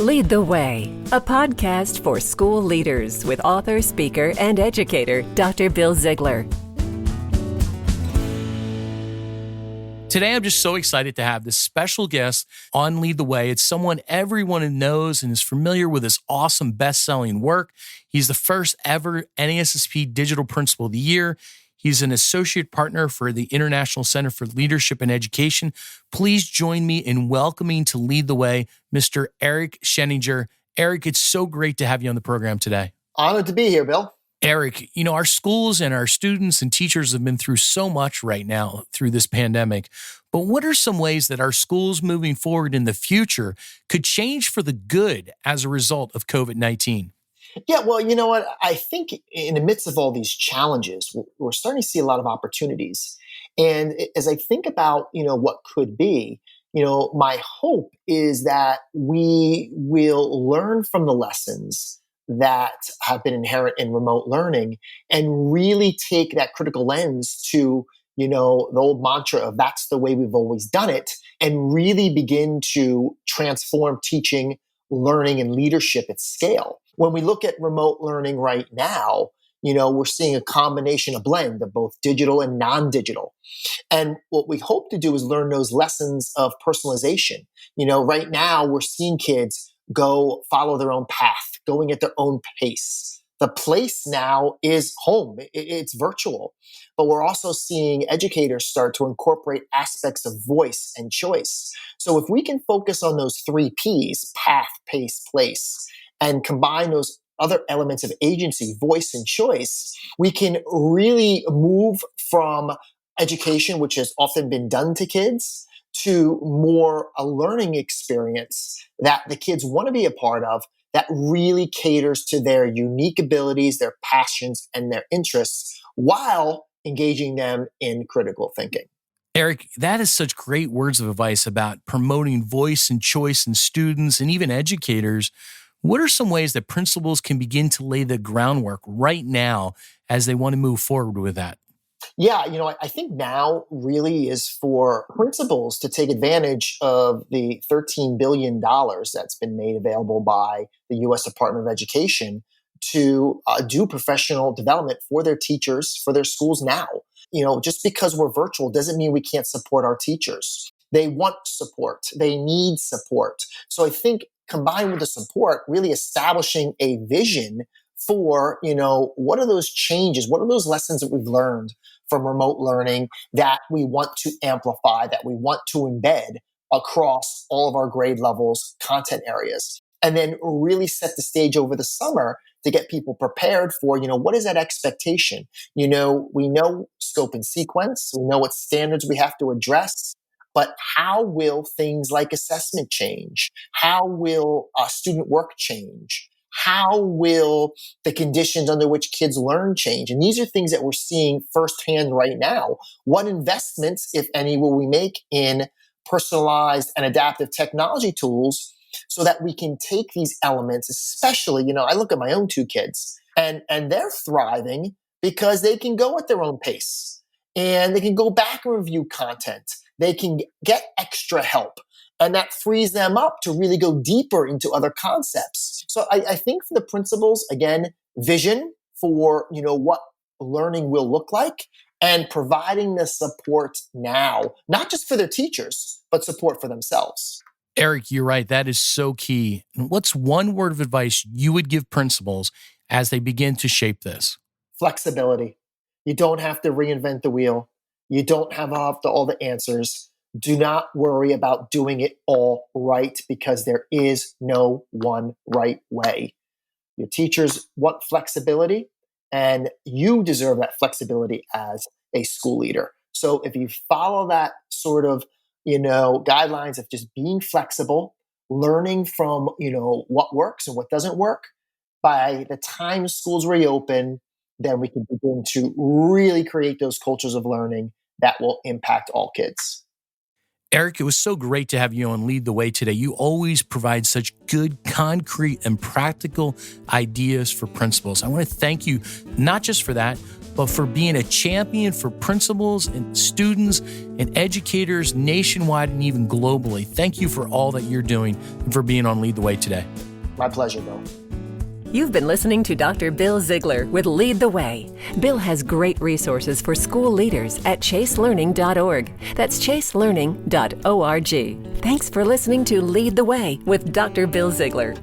Lead the Way, a podcast for school leaders with author, speaker, and educator, Dr. Bill Ziegler. Today, I'm just so excited to have this special guest on Lead the Way. It's someone everyone knows and is familiar with his awesome best-selling work. He's the first ever NASSP Digital Principal of the Year. He's an associate partner for the International Center for Leadership and Education. Please join me in welcoming to Lead the Way, Mr. Eric Sheninger. Eric, it's so great to have you on the program today. Honored to be here, Bill. Eric, our schools and our students and teachers have been through so much right now through this pandemic. But what are some ways that our schools moving forward in the future could change for the good as a result of COVID-19? Yeah, well, you know what? I think in the midst of all these challenges, we're starting to see a lot of opportunities. And as I think about, what could be, my hope is that we will learn from the lessons that have been inherent in remote learning and really take that critical lens to, the old mantra of that's the way we've always done it, and really begin to transform teaching, learning, and leadership at scale. When we look at remote learning right now, we're seeing a combination, a blend of both digital and non-digital. And what we hope to do is learn those lessons of personalization. Right now we're seeing kids go follow their own path, going at their own pace. The place now is home. It's virtual. But we're also seeing educators start to incorporate aspects of voice and choice. So if we can focus on those 3 Ps, path, pace, place, and combine those other elements of agency, voice, and choice, we can really move from education, which has often been done to kids, to more a learning experience that the kids want to be a part of that really caters to their unique abilities, their passions, and their interests while engaging them in critical thinking. Eric, that is such great words of advice about promoting voice and choice in students and even educators. What are some ways that principals can begin to lay the groundwork right now as they want to move forward with that? Yeah, I think now really is for principals to take advantage of the $13 billion that's been made available by the U.S. Department of Education to do professional development for their teachers, for their schools now. Just because we're virtual doesn't mean we can't support our teachers. They want support. They need support. So I think combined with the support, really establishing a vision for, what are those changes? What are those lessons that we've learned from remote learning that we want to amplify, that we want to embed across all of our grade levels, content areas, and then really set the stage over the summer to get people prepared for, what is that expectation? We know scope and sequence, we know what standards we have to address, but how will things like assessment change? How will student work change? How will the conditions under which kids learn change? And these are things that we're seeing firsthand right now. What investments, if any, will we make in personalized and adaptive technology tools so that we can take these elements, especially, I look at my own 2 kids and they're thriving because they can go at their own pace and they can go back and review content. They can get extra help. And that frees them up to really go deeper into other concepts. So I think for the principals, again, vision for, what learning will look like and providing the support now, not just for their teachers, but support for themselves. Eric, you're right. That is so key. What's one word of advice you would give principals as they begin to shape this? Flexibility. You don't have to reinvent the wheel. You don't have all the answers. Do not worry about doing it all right because there is no one right way. Your teachers want flexibility and you deserve that flexibility as a school leader. So if you follow that sort of, guidelines of just being flexible, learning from, what works and what doesn't work, by the time schools reopen, then we can begin to really create those cultures of learning that will impact all kids. Eric, it was so great to have you on Lead the Way today. You always provide such good, concrete, and practical ideas for principals. I want to thank you not just for that, but for being a champion for principals and students and educators nationwide and even globally. Thank you for all that you're doing and for being on Lead the Way today. My pleasure, Bill. You've been listening to Dr. Bill Ziegler with Lead the Way. Bill has great resources for school leaders at chaselearning.org. That's chaselearning.org. Thanks for listening to Lead the Way with Dr. Bill Ziegler.